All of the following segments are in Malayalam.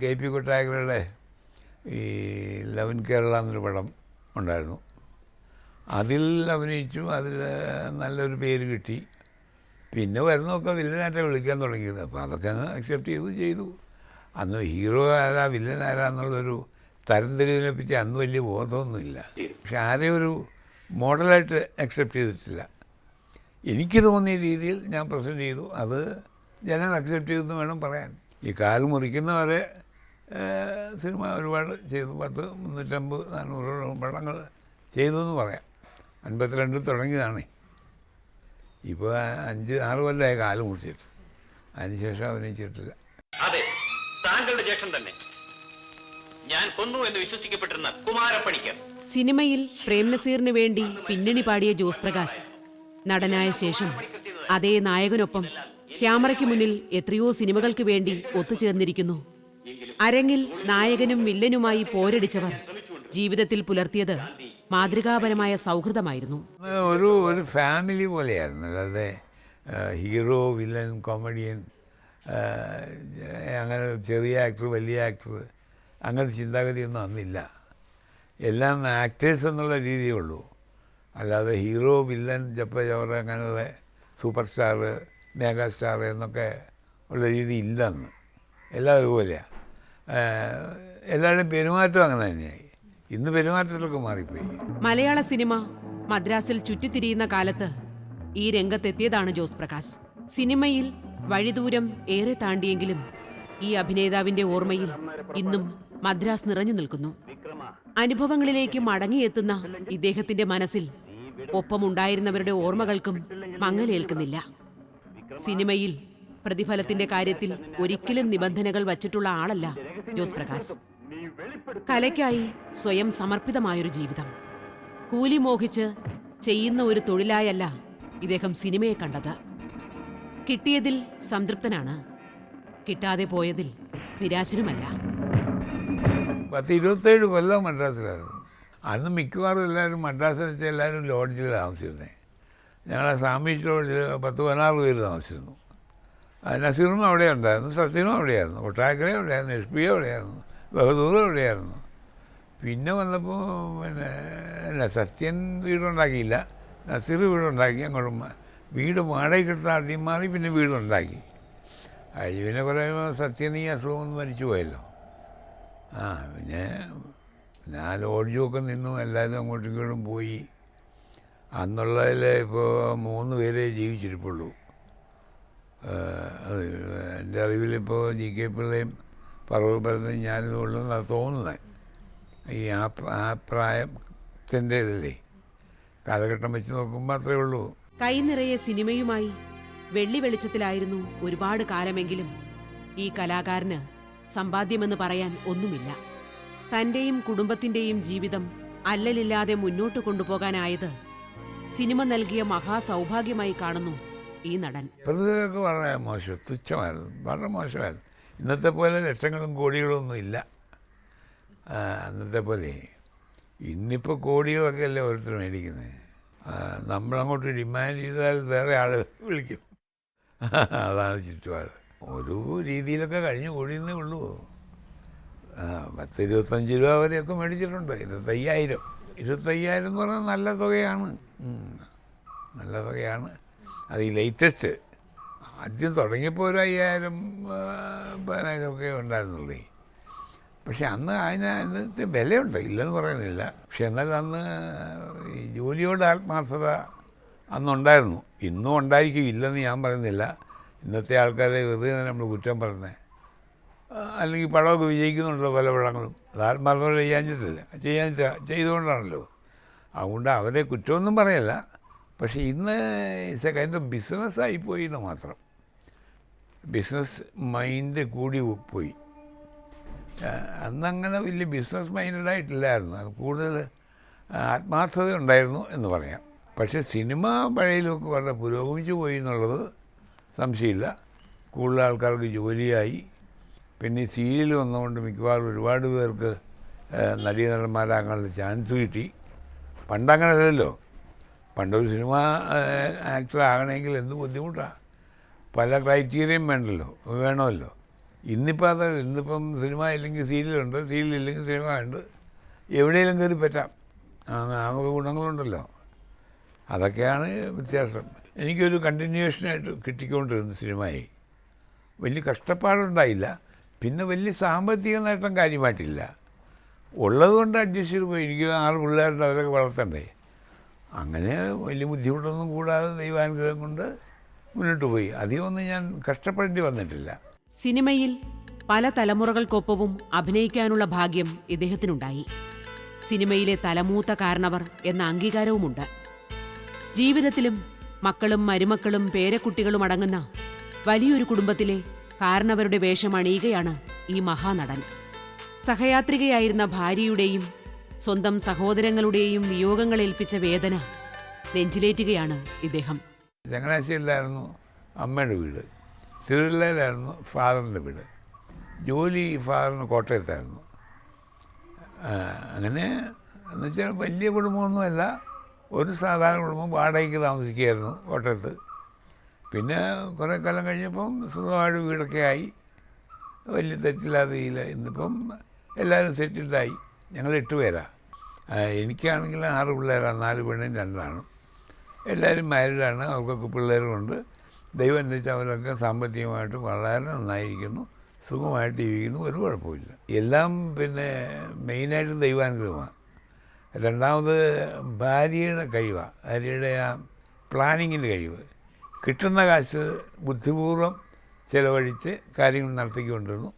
കെ.പി. കൊട്ടാരക്കരയുടെ ഈ ലവ് ഇൻ കേരള എന്നൊരു പടം ഉണ്ടായിരുന്നു. അതിൽ അഭിനയിച്ചു. അതിൽ നല്ലൊരു പേര് കിട്ടി. പിന്നെ വരുന്നതൊക്കെ വില്ലനായിട്ടാണ് വിളിക്കാൻ തുടങ്ങിയത്. അപ്പോൾ അതൊക്കെ അങ്ങ് അക്സെപ്റ്റ് ചെയ്തു. അന്ന് ഹീറോ ആരാ വില്ലൻ ആരാ എന്നുള്ളൊരു തരംതിരിവിനെ പറ്റി അന്ന് വലിയ ബോധമൊന്നുമില്ല. പക്ഷെ ആരെയും ഒരു മോഡലായിട്ട് അക്സെപ്റ്റ് ചെയ്തിട്ടില്ല. എനിക്ക് തോന്നിയ രീതിയിൽ ഞാൻ പ്രസൻറ്റ് ചെയ്തു. അത് ജനങ്ങൾ അക്സെപ്റ്റ് ചെയ്തെന്ന് വേണം പറയാൻ. ഈ കാൽ മുറിക്കുന്നവരെ സിനിമ ഒരുപാട് ചെയ്തു. 350-400 പടങ്ങൾ ചെയ്തു എന്ന് പറയാം. 52 തുടങ്ങിയതാണ്. ഇപ്പോൾ 5-6 കൊല്ലമായി കാല് മുറിച്ചിട്ട്. അതിനുശേഷം അഭിനയിച്ചിട്ടില്ല. അതെ, താങ്കളുടെ ജ്യേഷ്ഠൻ തന്നെ. ഞാൻ കൊന്നു എന്ന് വിശ്വസിക്കപ്പെട്ടിരുന്ന കുമാരപ്പണിക്കർ. സിനിമയിൽ പ്രേംനസീറിന് വേണ്ടി പിന്നണി പാടിയ ജോസ് പ്രകാശ് നടനായ ശേഷം അതേ നായകനൊപ്പം ക്യാമറയ്ക്ക് മുന്നിൽ എത്രയോ സിനിമകൾക്ക് വേണ്ടി ഒത്തുചേർന്നിരിക്കുന്നു. അരങ്ങിൽ നായകനും വില്ലനുമായി പോരടിച്ചവർ ജീവിതത്തിൽ പുലർത്തിയത് മാതൃകാപരമായ സൗഹൃദമായിരുന്നു. ഒരു ഫാമിലി പോലെയായിരുന്നു. അല്ലാതെ ഹീറോ വില്ലൻ കോമഡിയൻ അങ്ങനെ ചെറിയ ആക്ടർ വലിയ ആക്ടർ അങ്ങനത്തെ ചിന്താഗതിയൊന്നും അന്നില്ല. എല്ലാം ആക്ടേഴ്സ് എന്നുള്ള രീതിയേ ഉള്ളൂ. അല്ലാതെ ഹീറോ വില്ലൻ ജപ്പ ജവർ അങ്ങനെയുള്ള സൂപ്പർ സ്റ്റാർ മെഗാ സ്റ്റാർ എന്നൊക്കെ ഉള്ള രീതി ഇല്ല അന്ന്. എല്ലാം ഒരുപോലെയാണ്. എല്ലാവരുടെയും പെരുമാറ്റം അങ്ങനെ തന്നെയായി. ഇന്ന് പെരുമാറ്റത്തിലൊക്കെ മാറിപ്പോയി. മലയാള സിനിമ മദ്രാസിൽ ചുറ്റിത്തിരിയുന്ന കാലത്ത് ഈ രംഗത്തെത്തിയതാണ് ജോസ് പ്രകാശ്. സിനിമയിൽ വഴിദൂരം ഏറെ താണ്ടിയെങ്കിലും ഈ അഭിനേതാവിന്റെ ഓർമ്മയിൽ ഇന്നും മദ്രാസ് നിറഞ്ഞു നിൽക്കുന്നു. അനുഭവങ്ങളിലേക്ക് മടങ്ങിയെത്തുന്ന ഇദ്ദേഹത്തിന്റെ മനസ്സിൽ ഒപ്പമുണ്ടായിരുന്നവരുടെ ഓർമ്മകൾക്കും മങ്ങലേൽക്കുന്നില്ല. സിനിമയിൽ പ്രതിഫലത്തിന്റെ കാര്യത്തിൽ ഒരിക്കലും നിബന്ധനകൾ വച്ചിട്ടുള്ള ആളല്ല ജോസ് പ്രകാശ്. കലയ്ക്കായി സ്വയം സമർപ്പിതമായൊരു ജീവിതം. കൂലി മോഹിച്ച് ചെയ്യുന്ന ഒരു തൊഴിലായല്ല ഇദ്ദേഹം സിനിമയെ കണ്ടത്. കിട്ടിയതിൽ സംതൃപ്തനാണ്. കിട്ടാതെ പോയതിൽ നിരാശനുമല്ല. 27 കൊല്ലം മദ്രാസിലായിരുന്നു. അന്ന് മിക്കവാറും എല്ലാവരും മദ്രാസിൽ വെച്ച് എല്ലാവരും ലോഡ്ജിൽ താമസിച്ചിരുന്നത്. ഞങ്ങളെ സാമീഷ് ലോഡ്ജിൽ 10-16 പേര് താമസിച്ചിരുന്നു. നസീറും അവിടെ ഉണ്ടായിരുന്നു, സത്യനും അവിടെയായിരുന്നു, കൊട്ടാരക്കര അവിടെയായിരുന്നു, SP അവിടെയായിരുന്നു, ബഹദൂർ അവിടെയായിരുന്നു. പിന്നെ വന്നപ്പോൾ സത്യൻ വീടുണ്ടാക്കിയില്ല, നസീർ വീടുണ്ടാക്കി. അങ്ങോട്ട് വീട് വാടകയ്ക്കെടുത്ത് ആദ്യം മാറി, പിന്നെ വീടുണ്ടാക്കി. അതിൽ പിന്നെ കുറേ സത്യൻ ഈ അസുഖം മരിച്ചു പോയല്ലോ. പിന്നെ ഞാൻ ലോഡ്ജൊക്കെ നിന്നു, എല്ലാവരും അങ്ങോട്ടും ഇങ്ങോട്ടും പോയി. അന്നുള്ളതിൽ ഇപ്പോൾ 3 പേരെ ജീവിച്ചിരിപ്പുള്ളൂ. എൻ്റെ അറിവിലിപ്പോൾ GK പിള്ളയും പറവൂർപ്പുറത്തും ഞാനും ഉള്ളതെന്നാണ് തോന്നുന്നത്. ഈ ആ പ്രായത്തിൻ്റെ ഇതില്ലേ, കാലഘട്ടം വെച്ച് നോക്കുമ്പോൾ അത്രയേ ഉള്ളൂ. കൈനിറയെ സിനിമയുമായി വെള്ളി വെളിച്ചത്തിലായിരുന്നു ഒരുപാട് കാലമെങ്കിലും ഈ കലാകാരന് സമ്പാദ്യമെന്ന് പറയാൻ ഒന്നുമില്ല. തന്റെയും കുടുംബത്തിന്റെയും ജീവിതം അല്ലലില്ലാതെ മുന്നോട്ട് കൊണ്ടുപോകാനായത് സിനിമ നൽകിയ മഹാസൗഭാഗ്യമായി കാണുന്നു ഈ നടൻ. പ്രതികളൊക്കെ വളരെ മോശം, തുച്ഛമായിരുന്നു, വളരെ മോശമായിരുന്നു. ഇന്നത്തെ പോലെ ലക്ഷങ്ങളും കോടികളും ഒന്നും ഇല്ല. അന്നത്തെ പോലെ ഇന്നിപ്പോൾ കോടികളൊക്കെ അല്ലേ ഓരോരുത്തർ മേടിക്കുന്നത്. നമ്മളങ്ങോട്ട് ഡിമാൻഡ് ചെയ്താൽ വേറെ ആൾ വിളിക്കും. അതാണ് ചുറ്റുപാട്. ഒരു രീതിയിലൊക്കെ കഴിഞ്ഞു കൂടിയെന്നേ ഉള്ളൂ. 10-25 രൂപ വരെയൊക്കെ മേടിച്ചിട്ടുണ്ട്. 25,000 എന്ന് പറഞ്ഞാൽ നല്ല തുകയാണ്, നല്ല തുകയാണ്. അത് ഈ ലേറ്റസ്റ്റ് ആദ്യം തുടങ്ങിയപ്പോൾ ഒരു 5,000-10,000 ഒക്കെ ഉണ്ടായിരുന്നുള്ളൂ. പക്ഷെ അന്ന് അതിന് വിലയുണ്ട്, ഇല്ലെന്ന് പറയുന്നില്ല. പക്ഷെ എന്നാൽ അന്ന് ഈ ജോലിയോട് ആത്മാർത്ഥത അന്നുണ്ടായിരുന്നു. ഇന്നും ഉണ്ടായിരിക്കും, ഇല്ലെന്ന് ഞാൻ പറയുന്നില്ല. ഇന്നത്തെ ആൾക്കാരെ വെറുതെ നമ്മൾ കുറ്റം പറയുന്നത്. അല്ലെങ്കിൽ പടമൊക്കെ വിജയിക്കുന്നുണ്ടല്ലോ പല പടങ്ങളും. അത് ആത്മാർത്ഥത ചെയ്തുകൊണ്ടാണല്ലോ. അതുകൊണ്ട് അവരെ കുറ്റമൊന്നും പറയല്ല. പക്ഷേ ഇന്ന് ഇറ്റ്സ് എ കൈൻഡ് ഓഫ് ബിസിനസ്സായിപ്പോയി എന്ന് മാത്രം. ബിസിനസ് മൈൻഡ് കൂടി പോയി. അന്നങ്ങനെ വലിയ ബിസിനസ് മൈൻഡായിട്ടില്ലായിരുന്നു. അത് കൂടുതൽ ആത്മാർത്ഥത ഉണ്ടായിരുന്നു എന്ന് പറയാം. പക്ഷേ സിനിമ പഴയതിലൊക്കെ വളരെ പുരോഗമിച്ചു പോയി എന്നുള്ളത് സംശയമില്ല. കൂടുതൽ ആൾക്കാർക്ക് ജോലിയായി. പിന്നെ ഈ സീരിയൽ വന്നതുകൊണ്ട് മിക്കവാറും ഒരുപാട് പേർക്ക് നടീനടന്മാരാകാനുള്ള ചാൻസ് കിട്ടി. പണ്ടങ്ങനെയല്ലല്ലോ. പണ്ടൊരു സിനിമ ആക്ടർ ആകണമെങ്കിൽ എന്ത് ബുദ്ധിമുട്ടാണ്. പല ക്രൈറ്റീരിയയും വേണമല്ലോ. ഇന്നിപ്പോൾ അത് ഇന്നിപ്പം സിനിമ ഇല്ലെങ്കിൽ സീരിയലുണ്ട്, സീരിയലില്ലെങ്കിൽ സിനിമ ഉണ്ട്, എവിടെയെങ്കിലും കയറി പറ്റാം. നമുക്ക് ഗുണങ്ങളുണ്ടല്ലോ. അതൊക്കെയാണ് വ്യത്യാസം. എനിക്കൊരു കണ്ടിന്യൂഷനായിട്ട് കിട്ടിക്കൊണ്ടിരുന്നു സിനിമയായി. വലിയ കഷ്ടപ്പാടുണ്ടായില്ല, പിന്നെ വലിയ സാമ്പത്തിക നേട്ടം കാര്യമായിട്ടില്ല. ഉള്ളതുകൊണ്ട് അഡ്ജസ്റ്റ് ചെയ്ത് പോയി. എനിക്ക് 6 പിള്ളേരുണ്ട്, അവരൊക്കെ വളർത്തണ്ടേ. അങ്ങനെ വലിയ ബുദ്ധിമുട്ടൊന്നും കൂടാതെ ദൈവാനുഗ്രഹം കൊണ്ട് മുന്നോട്ട് പോയി. അധികമൊന്നും ഞാൻ കഷ്ടപ്പെടേണ്ടി വന്നിട്ടില്ല. സിനിമയിൽ പല തലമുറകൾക്കൊപ്പവും അഭിനയിക്കാനുള്ള ഭാഗ്യം ഇദ്ദേഹത്തിനുണ്ടായി. സിനിമയിലെ തലമൂത്ത കാരണവർ എന്ന അംഗീകാരവുമുണ്ട്. ജീവിതത്തിലും മക്കളും മരുമക്കളും പേരക്കുട്ടികളും അടങ്ങുന്ന വലിയൊരു കുടുംബത്തിലെ കാരണവരുടെ വേഷം അണിയുകയാണ് ഈ മഹാനടൻ. സഹയാത്രികയായിരുന്ന ഭാര്യയുടെയും സ്വന്തം സഹോദരങ്ങളുടെയും വിയോഗങ്ങളേൽപ്പിച്ച വേദന നെഞ്ചിലേറ്റുകയാണ് ഇദ്ദേഹം. ചങ്ങനാശ്ശേരിയിലായിരുന്നു അമ്മയുടെ വീട്, തിരുവല്ലയിലായിരുന്നു ഫാദറിൻ്റെ വീട്. ജോലി ഫാദറിന് കോട്ടയത്തായിരുന്നു. അങ്ങനെ എന്നുവെച്ചാൽ വലിയ കുടുംബമൊന്നുമല്ല, ഒരു സാധാരണ കുടുംബം. വാടകയ്ക്ക് താമസിക്കുകയായിരുന്നു കോട്ടയത്ത്. പിന്നെ കുറേ കാലം കഴിഞ്ഞപ്പം സ്വന്തമായിട്ട് വീടൊക്കെ ആയി, വലിയ തെറ്റില്ലാതെ ഇല്ല. ഇന്നിപ്പം എല്ലാവരും സെറ്റിൽഡായി. ഞങ്ങൾ 8 പേരാണ്. എനിക്കാണെങ്കിൽ 6 പിള്ളേരാണ്, 4 പെണ്ണും 2 ആണും. എല്ലാവരും മാരീഡാണ്, അവർക്കൊക്കെ പിള്ളേരുമുണ്ട്. ദൈവം അനുസരിച്ച് അവരൊക്കെ സാമ്പത്തികമായിട്ട് വളരെ നന്നായിരിക്കുന്നു, സുഖമായിട്ട് ജീവിക്കുന്നു, ഒരു കുഴപ്പമില്ല. എല്ലാം പിന്നെ മെയിനായിട്ട് ദൈവാനുഗ്രഹമാണ്. രണ്ടാമത് ഭാര്യയുടെ കഴിവാണ്, ഭാര്യയുടെ ആ പ്ലാനിങ്ങിൻ്റെ കഴിവ്. കിട്ടുന്ന കാശ് ബുദ്ധിപൂർവ്വം ചിലവഴിച്ച് കാര്യങ്ങൾ നടത്തിക്കൊണ്ടിരുന്നു.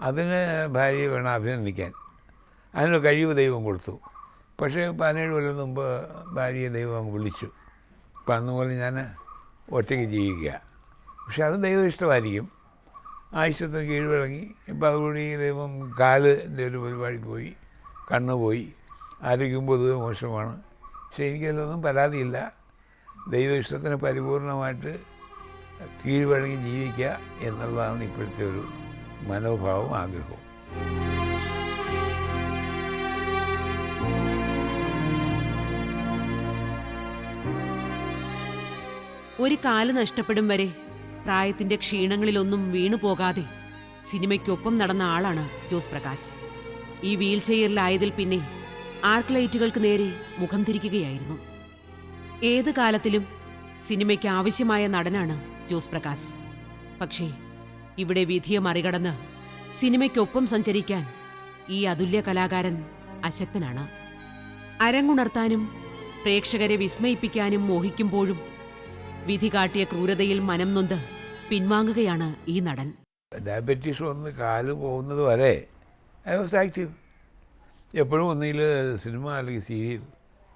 അതിന് ഭാര്യയെ വേണം അഭിനന്ദിക്കാൻ. അതിനുള്ള കഴിവ് ദൈവം കൊടുത്തു. പക്ഷേ 17 കൊല്ലം മുമ്പ് ഭാര്യയെ ദൈവം വിളിച്ചു. ഇപ്പം അന്നുപോലെ ഞാൻ ഒറ്റയ്ക്ക് ജീവിക്കുക. പക്ഷെ അത് ദൈവം ഇഷ്ടമായിരിക്കും. ആ ഇഷ്ടത്തിന് കീഴ്വഴങ്ങി. ഇപ്പം അതുകൂടി ദൈവം കാലിൻ്റെ ഒരു പരിപാടി പോയി, കണ്ണ് പോയി, ആരോഗ്യം പൊതുവെ മോശമാണ്. പക്ഷേ എനിക്കതിലൊന്നും പരാതിയില്ല. ദൈവ ഇഷ്ടത്തിന് പരിപൂർണമായിട്ട് കീഴ്വഴങ്ങി ജീവിക്കുക എന്നുള്ളതാണ് ഇപ്പോഴത്തെ ഒരു മനോഭാവവും ആഗ്രഹവും. ഒരു കാല് നഷ്ടപ്പെടും വരെ പ്രായത്തിന്റെ ക്ഷീണങ്ങളിലൊന്നും വീണുപോകാതെ സിനിമയ്ക്കൊപ്പം നടന്ന ആളാണ് ജോസ് പ്രകാശ്. ഈ വീൽ ചെയറിലായതിൽ പിന്നെ ആർക്ക് ലൈറ്റുകൾക്ക് നേരെ മുഖം തിരിക്കുകയായിരുന്നു. ഏത് കാലത്തിലും സിനിമയ്ക്ക് ആവശ്യമായ നടനാണ് ജോസ് പ്രകാശ്. പക്ഷേ ഇവിടെ വിധിയെ മറികടന്ന് സിനിമയ്ക്കൊപ്പം സഞ്ചരിക്കാൻ ഈ അതുല്യ കലാകാരൻ അശക്തനാണ്. അരങ്ങുണർത്താനും പ്രേക്ഷകരെ വിസ്മയിപ്പിക്കാനും മോഹിക്കുമ്പോഴും വിധി കാട്ടിയ ക്രൂരതയിൽ മനം നൊന്ത് പിൻവാങ്ങുകയാണ് ഈ നടൻ. ഡയബറ്റീസ് വന്ന് കാല് പോകുന്നത് വരെ ഐ വാസ് ആക്റ്റീവ്. എപ്പോഴും ഒന്നിൽ സിനിമ അല്ലെങ്കിൽ സീരിയൽ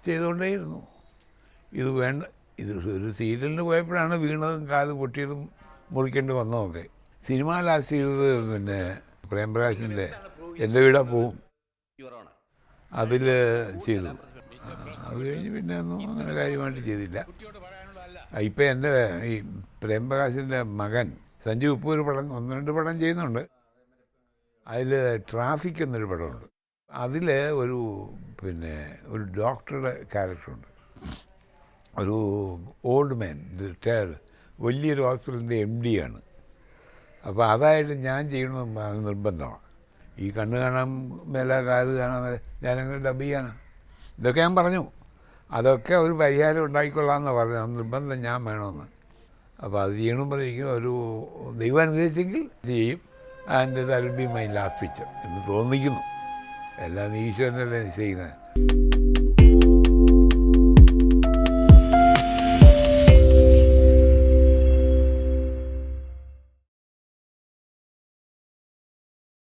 ചെയ്തുകൊണ്ടേയിരുന്നു. ഇത് ഒരു സീരിയലിന് പോയപ്പോഴാണ് വീണതും കാല് പൊട്ടിയതും മുറിക്കേണ്ടി വന്നതൊക്കെ. സിനിമ ലാസ്റ്റ് ചെയ്തത് പിന്നെ പ്രേംപ്രകാശിൻ്റെ എൻ്റെ വീടാ പോവും, അതിൽ ചെയ്തു. അത് കഴിഞ്ഞ് പിന്നെ ഒന്നും അങ്ങനെ കാര്യമായിട്ട് ചെയ്തില്ല. ഇപ്പം എൻ്റെ ഈ പ്രേംപ്രകാശിൻ്റെ മകൻ സഞ്ജു ഇപ്പോൾ ഒരു പടം 1-2 പടം ചെയ്യുന്നുണ്ട്. അതിൽ ട്രാഫിക് എന്നൊരു പടമുണ്ട്. അതിൽ ഒരു ഡോക്ടറുടെ ക്യാരക്ടറുണ്ട്. ഒരു ഓൾഡ് മാൻ, റിട്ടയർഡ്, വലിയൊരു ഹോസ്പിറ്റലിൻ്റെ MD ആണ്. അപ്പോൾ അതായിട്ട് ഞാൻ ചെയ്യണമെന്ന് നിർബന്ധമാണ്. ഈ കണ്ണ് കാണാൻ മേല, കാല് കാണാൻ മേല, ഞാനങ്ങനെ ഡബ് ചെയ്യാനാണ്. ഇതൊക്കെ ഞാൻ പറഞ്ഞു. അതൊക്കെ ഒരു പരിഹാരം ഉണ്ടാക്കിക്കൊള്ളാമെന്നാണ് പറഞ്ഞത്. നിർബന്ധം ഞാൻ വേണമെന്ന്. അപ്പോൾ അത് ചെയ്യണം പറഞ്ഞിരിക്കും. ഒരു ദൈവം അനുഗ്രഹിച്ചെങ്കിൽ ചെയ്യും. And that will be my last picture എന്ന് തോന്നിക്കുന്നു. എല്ലാം ഈശ്വരനല്ലേ നിശ്ചയിക്കുന്നത്.